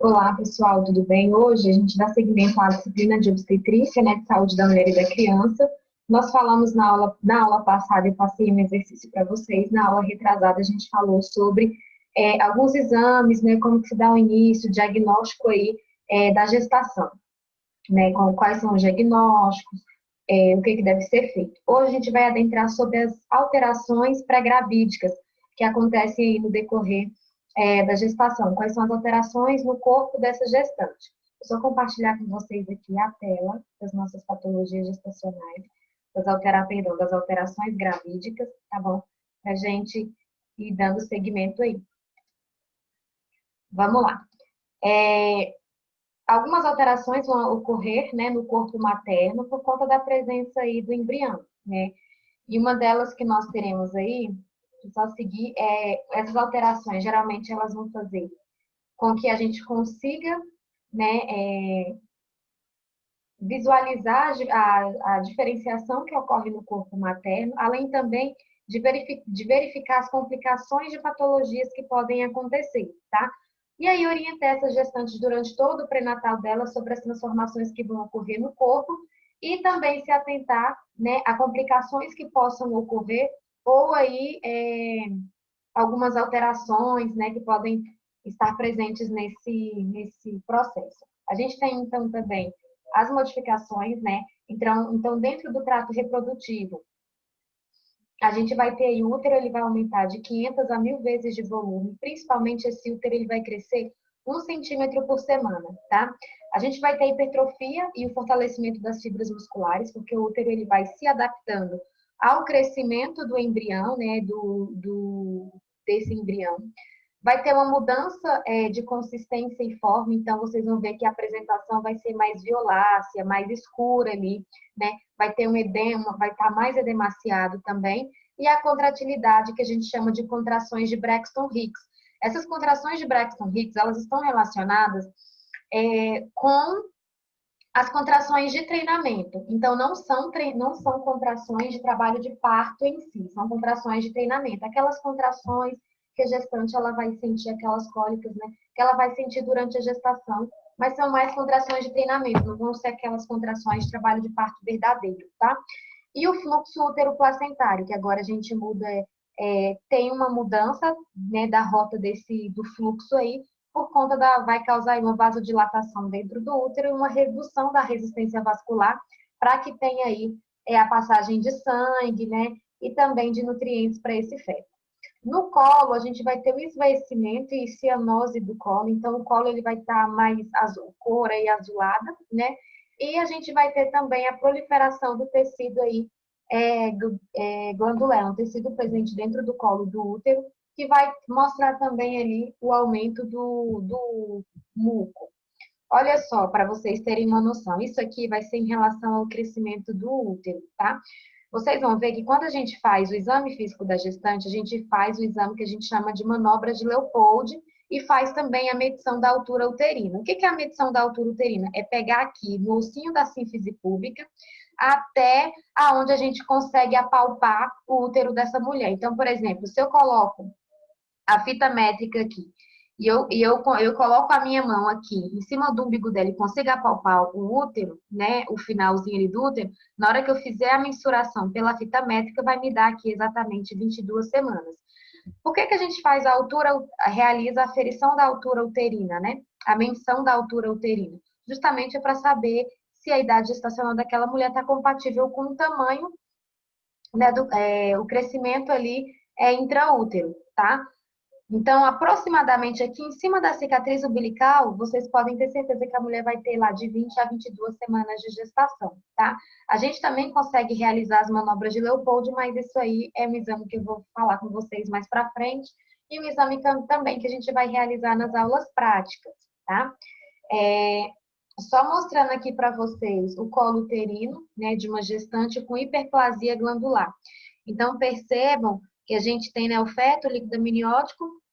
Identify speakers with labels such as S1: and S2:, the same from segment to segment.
S1: Olá, pessoal, tudo bem? Hoje a gente dá seguimento à disciplina de obstetrícia, né, de saúde da mulher e da criança. Nós falamos na aula passada, eu passei um exercício para vocês, na aula retrasada a gente falou sobre alguns exames, né, como que se dá o início, o diagnóstico aí da gestação, né, quais são os diagnósticos, o que deve ser feito. Hoje a gente vai adentrar sobre as alterações pré-gravídicas que acontecem aí no decorrer da gestação. Quais são as alterações no corpo dessa gestante? Eu só compartilhar com vocês aqui a tela das nossas patologias gestacionais, das alterações gravídicas, tá bom? Pra gente ir dando seguimento aí. Vamos lá. Algumas alterações vão ocorrer, né, no corpo materno por conta da presença aí do embrião, né? E uma delas que nós teremos aí, só seguir, essas alterações, geralmente elas vão fazer com que a gente consiga, né, visualizar a diferenciação que ocorre no corpo materno, além também de verificar as complicações de patologias que podem acontecer, tá? E aí orientar essas gestantes durante todo o pré-natal delas sobre as transformações que vão ocorrer no corpo e também se atentar, né, a complicações que possam ocorrer ou aí algumas alterações, né, que podem estar presentes nesse processo. A gente tem, então, também as modificações, né? Então, dentro do trato reprodutivo, a gente vai ter aí, o útero ele vai aumentar de 500 a 1.000 vezes de volume, principalmente esse útero ele vai crescer 1 centímetro por semana, tá? A gente vai ter hipertrofia e o fortalecimento das fibras musculares, porque o útero ele vai se adaptando ao crescimento do embrião, né, desse embrião. Vai ter uma mudança de consistência e forma, então vocês vão ver que a apresentação vai ser mais violácea, mais escura ali, né? Vai ter um edema, vai estar mais edemaciado também, e a contratilidade, que a gente chama de contrações de Braxton Hicks. Essas contrações de Braxton Hicks, elas estão relacionadas com as contrações de treinamento. Então, não são contrações de trabalho de parto em si, são contrações de treinamento. Aquelas contrações que a gestante ela vai sentir, aquelas cólicas, né, que ela vai sentir durante a gestação, mas são mais contrações de treinamento, não vão ser aquelas contrações de trabalho de parto verdadeiro, tá? E o fluxo útero-placentário, que agora a gente muda, tem uma mudança, né, da rota do fluxo aí, por conta vai causar uma vasodilatação dentro do útero e uma redução da resistência vascular, para que tenha aí a passagem de sangue, né, e também de nutrientes para esse feto. No colo, a gente vai ter o esvaecimento e cianose do colo, então o colo ele vai estar mais azul, cor aí azulada, né? E a gente vai ter também a proliferação do tecido aí glandular, um tecido presente dentro do colo do útero, que vai mostrar também ali o aumento do muco. Olha só, para vocês terem uma noção, isso aqui vai ser em relação ao crescimento do útero, tá? Vocês vão ver que quando a gente faz o exame físico da gestante, a gente faz o exame que a gente chama de manobra de Leopold e faz também a medição da altura uterina. O que é a medição da altura uterina? É pegar aqui no ossinho da sínfise púbica até aonde a gente consegue apalpar o útero dessa mulher. Então, por exemplo, se eu coloco a fita métrica aqui eu coloco a minha mão aqui em cima do umbigo dela e consigo apalpar o útero, né, o finalzinho ali do útero, na hora que eu fizer a mensuração pela fita métrica, vai me dar aqui exatamente 22 semanas. Por que a gente faz realiza a aferição da altura uterina, né? A menção da altura uterina? Justamente é para saber se a idade gestacional daquela mulher está compatível com o tamanho, né, o crescimento ali intraútero, tá? Então, aproximadamente aqui em cima da cicatriz umbilical, vocês podem ter certeza que a mulher vai ter lá de 20 a 22 semanas de gestação, tá? A gente também consegue realizar as manobras de Leopold, mas isso aí é um exame que eu vou falar com vocês mais para frente, e um exame também que a gente vai realizar nas aulas práticas, tá? Só mostrando aqui para vocês o colo uterino, né, de uma gestante com hiperplasia glandular. Então, percebam que a gente tem, né, o feto, o líquido amniótico,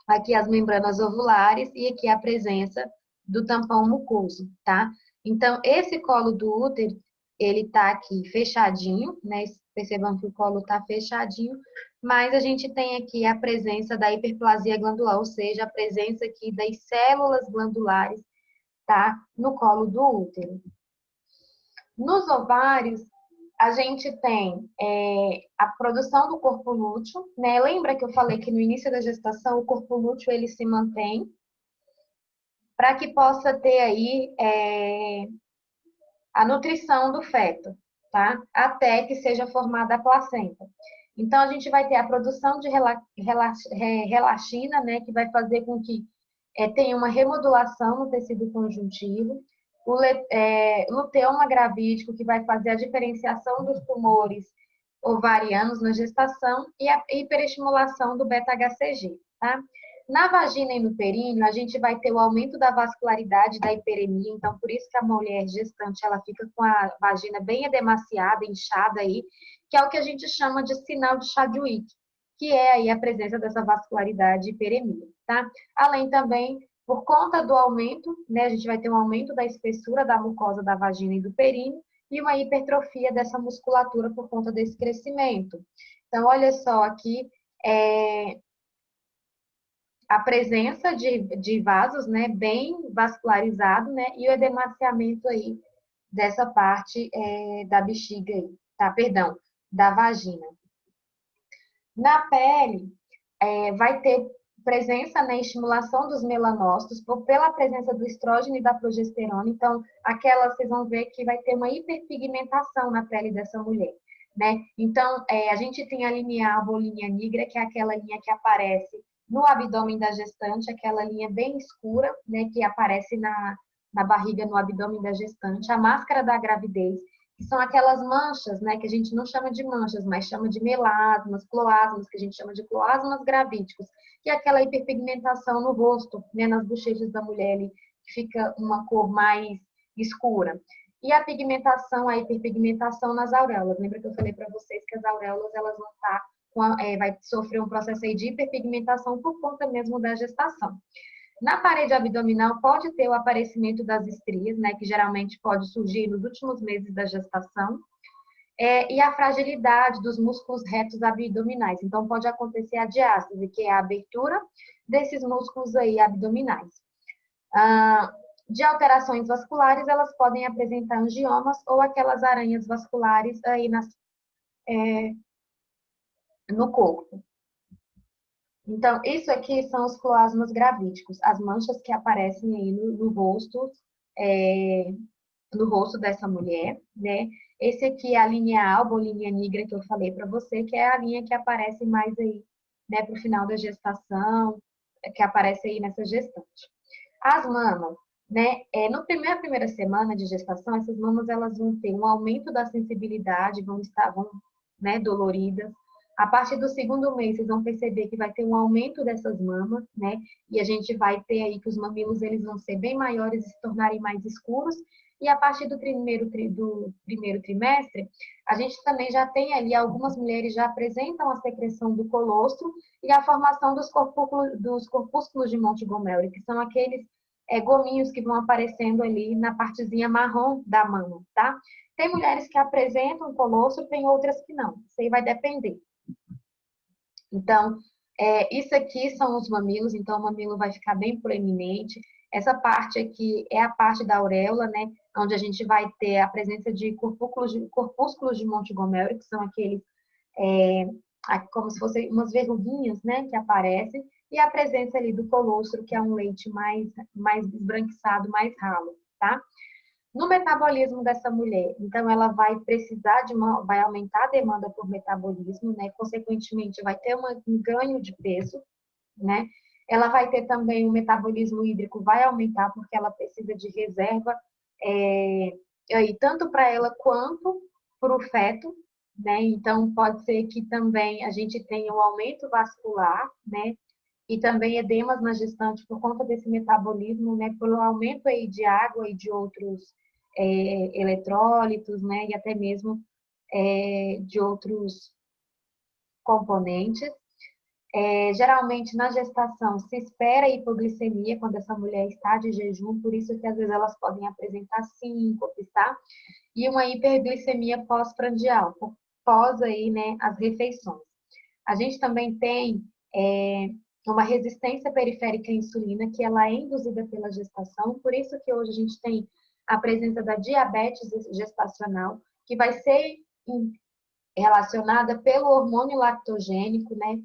S1: aqui as membranas ovulares e aqui a presença do tampão mucoso, tá? Então, esse colo do útero, ele tá aqui fechadinho, né? Percebam que o colo tá fechadinho, mas a gente tem aqui a presença da hiperplasia glandular, ou seja, a presença aqui das células glandulares, tá? No colo do útero. Nos ovários, a gente tem a produção do corpo lúteo, né? Lembra que eu falei que no início da gestação o corpo lúteo ele se mantém para que possa ter aí a nutrição do feto, tá? Até que seja formada a placenta. Então, a gente vai ter a produção de relaxina, né, que vai fazer com que tenha uma remodulação no tecido conjuntivo, o luteoma gravídico, que vai fazer a diferenciação dos tumores ovarianos na gestação, e a hiperestimulação do beta-HCG, tá? Na vagina e no períneo, a gente vai ter o aumento da vascularidade da hiperemia, então por isso que a mulher gestante ela fica com a vagina bem edemaciada, inchada aí, que é o que a gente chama de sinal de Chadwick, que é aí a presença dessa vascularidade e hiperemia, tá? Além também, por conta do aumento, né, a gente vai ter um aumento da espessura da mucosa da vagina e do períneo e uma hipertrofia dessa musculatura por conta desse crescimento. Então, olha só aqui, a presença de vasos, né, bem vascularizado, né, e o edemaciamento aí dessa parte da bexiga aí, tá? Perdão, da vagina. Na pele, vai ter presença na estimulação dos melanócitos pela presença do estrógeno e da progesterona. Então, vocês vão ver que vai ter uma hiperpigmentação na pele dessa mulher, né? Então, a gente tem a linha alba ou linha negra, que é aquela linha que aparece no abdômen da gestante, aquela linha bem escura, né, que aparece na barriga, no abdômen da gestante, a máscara da gravidez, que são aquelas manchas, né, que a gente não chama de manchas, mas chama de melasmas, cloasmas, que a gente chama de cloasmas gravídicos, que é aquela hiperpigmentação no rosto, né, nas bochechas da mulher, ali, que fica uma cor mais escura. E a pigmentação, a hiperpigmentação nas auréolas. Lembra que eu falei para vocês que as auréolas elas vão estar vai sofrer um processo aí de hiperpigmentação por conta mesmo da gestação. Na parede abdominal pode ter o aparecimento das estrias, né, que geralmente pode surgir nos últimos meses da gestação, e a fragilidade dos músculos retos abdominais. Então, pode acontecer a diástase, que é a abertura desses músculos aí abdominais. De alterações vasculares, elas podem apresentar angiomas ou aquelas aranhas vasculares aí no corpo. Então, isso aqui são os cloasmas gravídicos, as manchas que aparecem aí no rosto dessa mulher, né? Esse aqui é a linha alba ou linha negra que eu falei para você, que é a linha que aparece mais aí, né, para o final da gestação, que aparece aí nessa gestante. As mamas, né, no primeira semana de gestação, essas mamas elas vão ter um aumento da sensibilidade, vão, né, doloridas. A partir do segundo mês, vocês vão perceber que vai ter um aumento dessas mamas, né? E a gente vai ter aí que os mamilos eles vão ser bem maiores e se tornarem mais escuros. E a partir do primeiro trimestre, a gente também já tem ali, algumas mulheres já apresentam a secreção do colostro e a formação dos corpúsculos de Montgomery, que são aqueles gominhos que vão aparecendo ali na partezinha marrom da mama, tá? Tem mulheres que apresentam colostro, tem outras que não. Isso aí vai depender. Então, isso aqui são os mamilos, então o mamilo vai ficar bem proeminente. Essa parte aqui é a parte da auréola, né? Onde a gente vai ter a presença de corpúsculos de Montgomery, que são aqueles, como se fossem umas verruguinhas, né? Que aparecem. E a presença ali do colostro, que é um leite mais esbranquiçado, mais ralo, tá? No metabolismo dessa mulher, então ela vai precisar vai aumentar a demanda por metabolismo, né? Consequentemente, vai ter um ganho de peso, né? Ela vai ter também o metabolismo hídrico, vai aumentar porque ela precisa de reserva, aí, tanto para ela quanto para o feto, né? Então pode ser que também a gente tenha um aumento vascular, né? E também edemas na gestante por conta desse metabolismo, né? Pelo aumento aí de água e de outros eletrólitos, né, e até mesmo de outros componentes. Geralmente, na gestação, se espera hipoglicemia quando essa mulher está de jejum, por isso que às vezes elas podem apresentar síncopes, tá? E uma hiperglicemia pós-prandial, pós aí, né, as refeições. A gente também tem uma resistência periférica à insulina, que ela é induzida pela gestação, por isso que hoje a gente tem a presença da diabetes gestacional, que vai ser relacionada pelo hormônio lactogênico, né?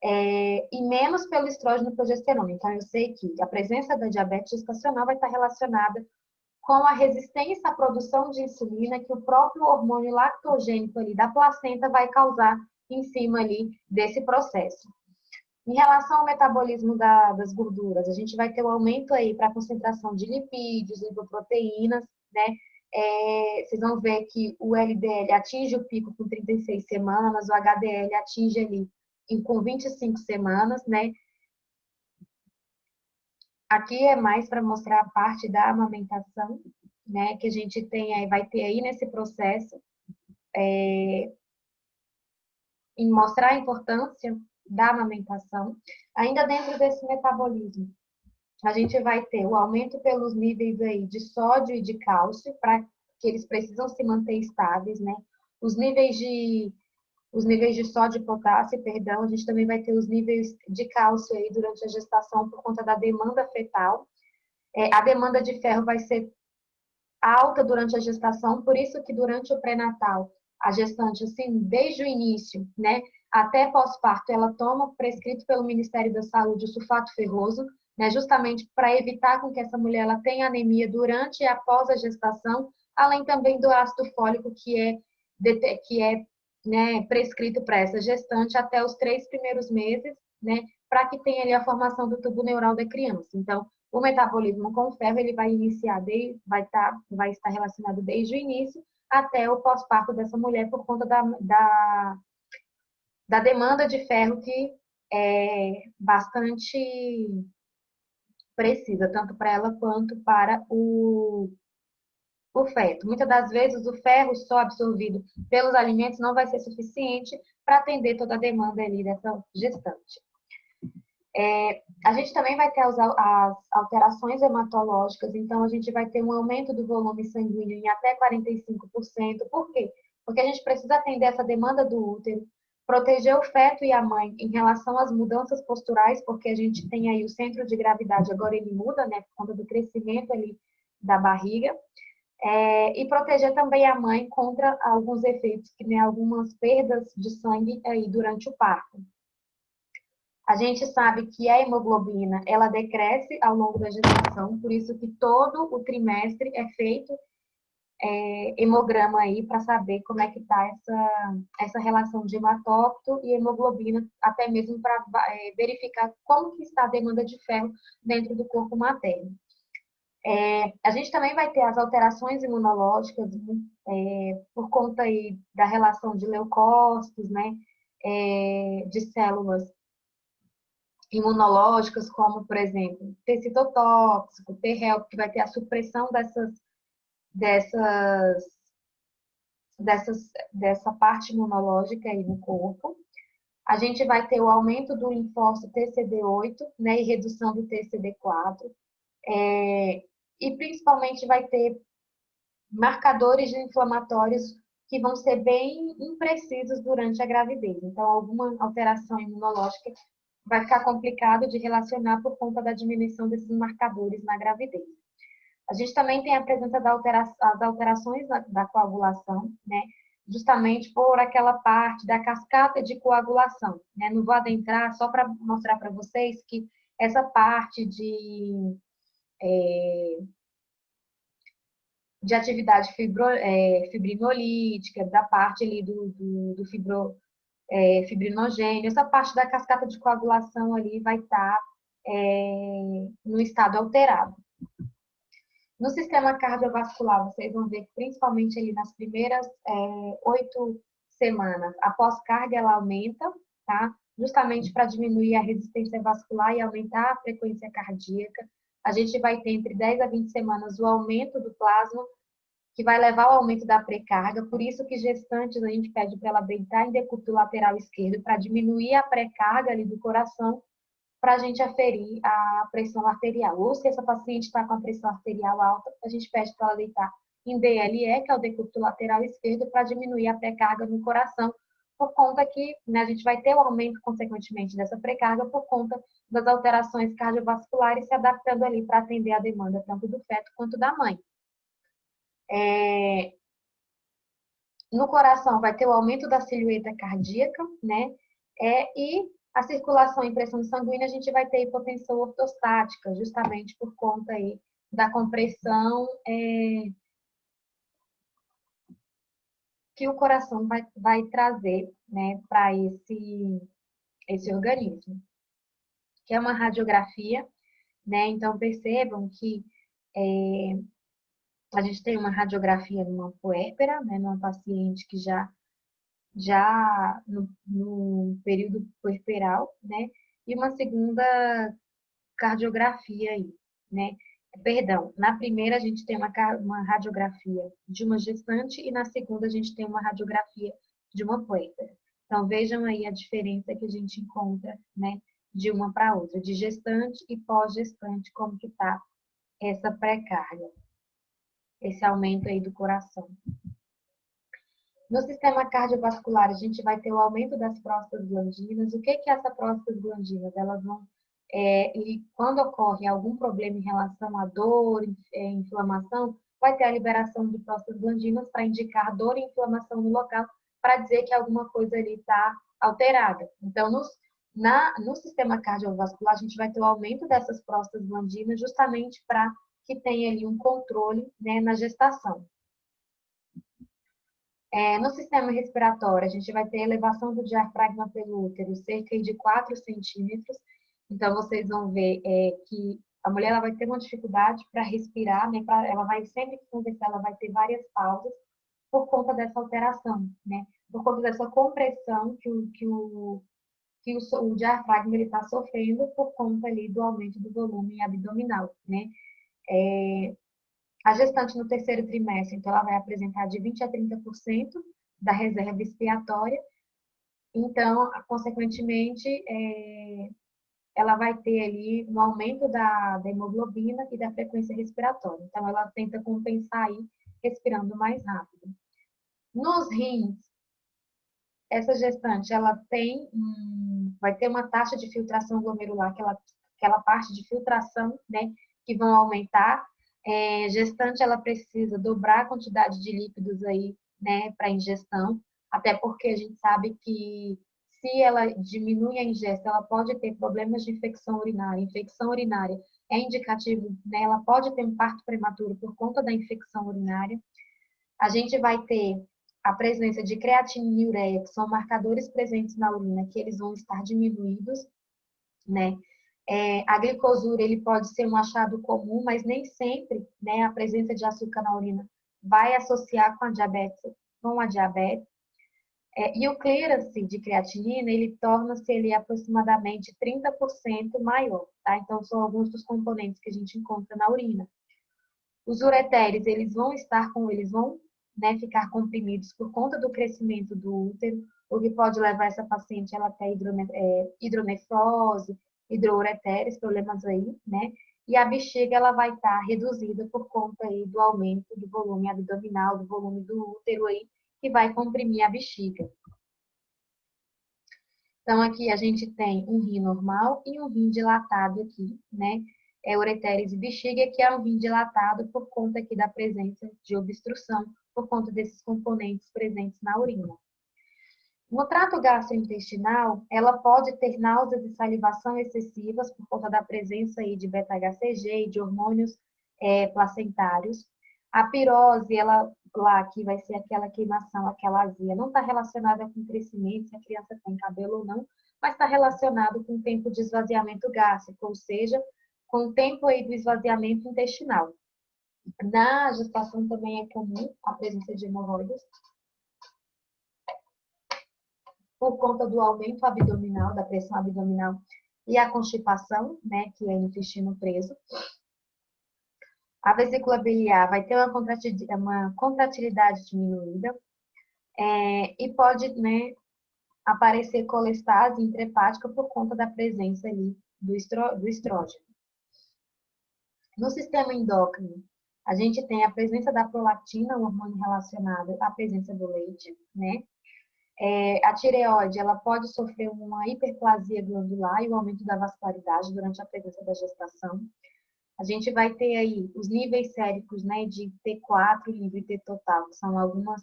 S1: E menos pelo estrógeno e progesterona. Então, eu sei que a presença da diabetes gestacional vai estar relacionada com a resistência à produção de insulina que o próprio hormônio lactogênico ali da placenta vai causar em cima ali desse processo. Em relação ao metabolismo das gorduras, a gente vai ter um aumento aí para a concentração de lipídios, lipoproteínas, né? Vocês vão ver que o LDL atinge o pico com 36 semanas, o HDL atinge ali com 25 semanas, né? Aqui é mais para mostrar a parte da amamentação, né? Que a gente tem aí, vai ter aí nesse processo, em mostrar a importância da amamentação. Ainda dentro desse metabolismo, a gente vai ter o aumento pelos níveis aí de sódio e de cálcio, para que eles precisam se manter estáveis, né? Os níveis de sódio e potássio, perdão, a gente também vai ter os níveis de cálcio aí durante a gestação por conta da demanda fetal. A demanda de ferro vai ser alta durante a gestação, por isso que durante o pré-natal, a gestante, assim, desde o início, né, até pós-parto, ela toma prescrito pelo Ministério da Saúde o sulfato ferroso, né, justamente para evitar com que essa mulher ela tenha anemia durante e após a gestação, além também do ácido fólico que é né, prescrito para essa gestante até os 3 primeiros meses, né, para que tenha ali a formação do tubo neural da criança. Então, o metabolismo com ferro ele vai iniciar, vai estar relacionado desde o início até o pós-parto dessa mulher por conta da demanda de ferro que é bastante precisa, tanto para ela quanto para o feto. Muitas das vezes o ferro só absorvido pelos alimentos não vai ser suficiente para atender toda a demanda ali dessa gestante. A gente também vai ter as alterações hematológicas, então a gente vai ter um aumento do volume sanguíneo em até 45%. Por quê? Porque a gente precisa atender essa demanda do útero, proteger o feto e a mãe em relação às mudanças posturais, porque a gente tem aí o centro de gravidade, agora ele muda, né, por conta do crescimento ali da barriga, e proteger também a mãe contra alguns efeitos, que nem algumas perdas de sangue aí durante o parto. A gente sabe que a hemoglobina, ela decresce ao longo da gestação, por isso que todo o trimestre é feito hemograma aí para saber como é que está essa relação de hematócrito e hemoglobina, até mesmo para verificar como que está a demanda de ferro dentro do corpo materno. A gente também vai ter as alterações imunológicas por conta aí da relação de leucócitos, né, de células imunológicas, como, por exemplo, T citotóxico, T helper, que vai ter a supressão dessa parte imunológica aí no corpo. A gente vai ter o aumento do linfócito TCD8, né, e redução do TCD4. E principalmente vai ter marcadores inflamatórios que vão ser bem imprecisos durante a gravidez. Então, alguma alteração imunológica vai ficar complicado de relacionar por conta da diminuição desses marcadores na gravidez. A gente também tem a presença das alterações da coagulação, né? Justamente por aquela parte da cascata de coagulação, né? Não vou adentrar, só para mostrar para vocês que essa parte de atividade fibrinolítica, da parte ali do fibrinogênio, essa parte da cascata de coagulação ali vai estar no estado alterado. No sistema cardiovascular, vocês vão ver que principalmente ali nas primeiras 8 semanas, a pós-carga ela aumenta, tá? Justamente para diminuir a resistência vascular e aumentar a frequência cardíaca. A gente vai ter entre 10 a 20 semanas o aumento do plasma, que vai levar ao aumento da pré-carga. Por isso que gestantes, a gente pede para ela deitar em decúbito lateral esquerdo para diminuir a pré-carga ali do coração, para a gente aferir a pressão arterial. Ou se essa paciente está com a pressão arterial alta, a gente pede para ela deitar em DLE, que é o decúbito lateral esquerdo, para diminuir a pré-carga no coração, por conta que, né, a gente vai ter o aumento, consequentemente, dessa pré-carga por conta das alterações cardiovasculares se adaptando ali para atender a demanda tanto do feto quanto da mãe. No coração vai ter o aumento da silhueta cardíaca, né? E a circulação e pressão sanguínea a gente vai ter hipotensão ortostática, justamente por conta aí da compressão que o coração vai trazer, né, para esse organismo, que é uma radiografia, né? Então percebam que a gente tem uma radiografia numa puérpera, né, numa paciente que já no período puerperal, né? E uma segunda cardiografia aí, né? Perdão, na primeira a gente tem uma radiografia de uma gestante e na segunda a gente tem uma radiografia de uma puérpera. Então vejam aí a diferença que a gente encontra, né? De uma para outra, de gestante e pós-gestante, como que tá essa pré-carga, esse aumento aí do coração. No sistema cardiovascular, a gente vai ter o aumento das próstatas glandinas. O que é essa próstatas glandinas? Elas vão, e quando ocorre algum problema em relação à dor, inflamação, vai ter a liberação de próstatas glandinas para indicar dor e inflamação no local, para dizer que alguma coisa ali está alterada. Então, no sistema cardiovascular, a gente vai ter o aumento dessas próstatas glandinas justamente para que tenha ali um controle, né, na gestação. No sistema respiratório, a gente vai ter elevação do diafragma pelo útero, cerca de 4 centímetros. Então, vocês vão ver que a mulher ela vai ter uma dificuldade para respirar, né? Ela vai, sempre que conversar, ela vai ter várias pausas por conta dessa alteração, né? Por conta dessa compressão que o diafragma está sofrendo por conta ali do aumento do volume abdominal, né? A gestante no terceiro trimestre, então, ela vai apresentar de 20 a 30% da reserva expiatória. Então, consequentemente, ela vai ter ali um aumento da hemoglobina e da frequência respiratória. Então, ela tenta compensar aí, respirando mais rápido. Nos rins, essa gestante, ela vai ter uma taxa de filtração glomerular, aquela parte de filtração, né, que vão aumentar. Gestante, ela precisa dobrar a quantidade de lípidos aí, né, para ingestão, até porque a gente sabe que se ela diminui a ingesta, ela pode ter problemas de infecção urinária. Infecção urinária é indicativo, né, ela pode ter um parto prematuro por conta da infecção urinária. A gente vai ter a presença de creatinina e ureia, que são marcadores presentes na urina, que eles vão estar diminuídos, né? A glicosura, ele pode ser um achado comum, mas nem sempre, né, a presença de açúcar na urina vai associar com a diabetes. E o clearance de creatinina, ele torna-se ele aproximadamente 30% maior, tá? Então, são alguns dos componentes que a gente encontra na urina. Os ureteres, eles vão, né, ficar comprimidos por conta do crescimento do útero, o que pode levar essa paciente ela até hidronefrose, hidroureteres, problemas aí, né? E a bexiga ela vai estar reduzida por conta aí do aumento do volume abdominal, do volume do útero aí, que vai comprimir a bexiga. Então, aqui a gente tem um rim normal e um rim dilatado aqui, né? Ureteres e bexiga, que é um rim dilatado por conta aqui da presença de obstrução, por conta desses componentes presentes na urina. No trato gastrointestinal, ela pode ter náuseas e salivação excessivas por conta da presença aí de beta-HCG e de hormônios placentários. A pirose, ela lá que vai ser aquela queimação, aquela azia, não está relacionada com crescimento, se a criança tem cabelo ou não, mas está relacionado com o tempo de esvaziamento gástrico, ou seja, com o tempo aí do esvaziamento intestinal. Na gestação também é comum a presença de hemorroidas, por conta do aumento abdominal, da pressão abdominal e a constipação, né, que é o intestino preso. A vesícula biliar vai ter uma contratilidade diminuída e pode, né, aparecer colestase intrahepática por conta da presença ali do estrógeno. No sistema endócrino, a gente tem a presença da prolactina, um hormônio relacionado à presença do leite, né? A tireoide, ela pode sofrer uma hiperplasia glandular e o aumento da vascularidade durante a presença da gestação. A gente vai ter aí os níveis séricos, né, de T4 livre e T total, que são algumas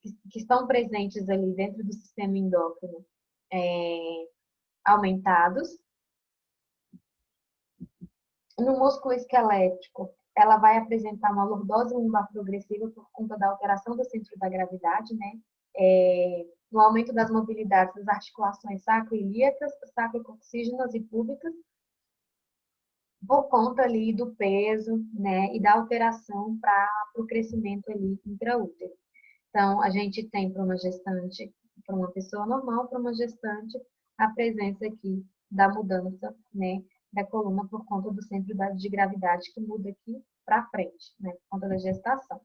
S1: que estão presentes ali dentro do sistema endócrino, aumentados. No músculo esquelético, ela vai apresentar uma lordose lumbar progressiva por conta da alteração do centro da gravidade, né? No aumento das mobilidades das articulações sacroiliacas, sacrococcígenas e púbicas, por conta ali do peso, né? E da alteração para o crescimento ali intraútero. Então, a gente tem para uma gestante, para uma pessoa normal, para uma gestante, a presença aqui da mudança, né, da coluna por conta do centro de gravidade que muda aqui para frente, né, por conta da gestação.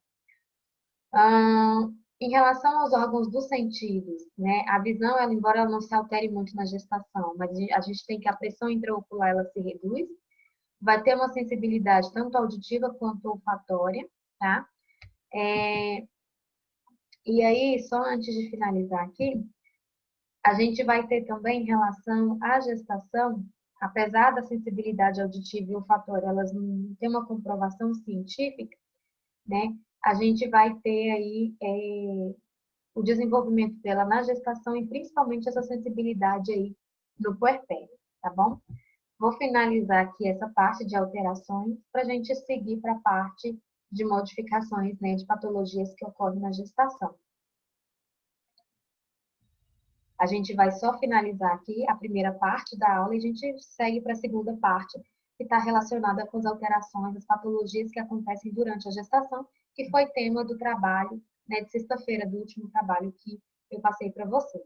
S1: Em relação aos órgãos dos sentidos, né, a visão, ela, embora ela não se altere muito na gestação, mas a gente tem que a pressão intraocular ela se reduz, vai ter uma sensibilidade tanto auditiva quanto olfatória, tá? E aí, só antes de finalizar aqui, a gente vai ter também em relação à gestação, apesar da sensibilidade auditiva e olfatória, elas não têm uma comprovação científica, né? A gente vai ter aí o desenvolvimento dela na gestação e principalmente essa sensibilidade aí no puerpério, tá bom? Vou finalizar aqui essa parte de alterações para a gente seguir para a parte de modificações, né, de patologias que ocorrem na gestação. A gente vai só finalizar aqui a primeira parte da aula e a gente segue para a segunda parte, que está relacionada com as alterações, as patologias que acontecem durante a gestação, que foi tema do trabalho, né, de sexta-feira, do último trabalho que eu passei para vocês.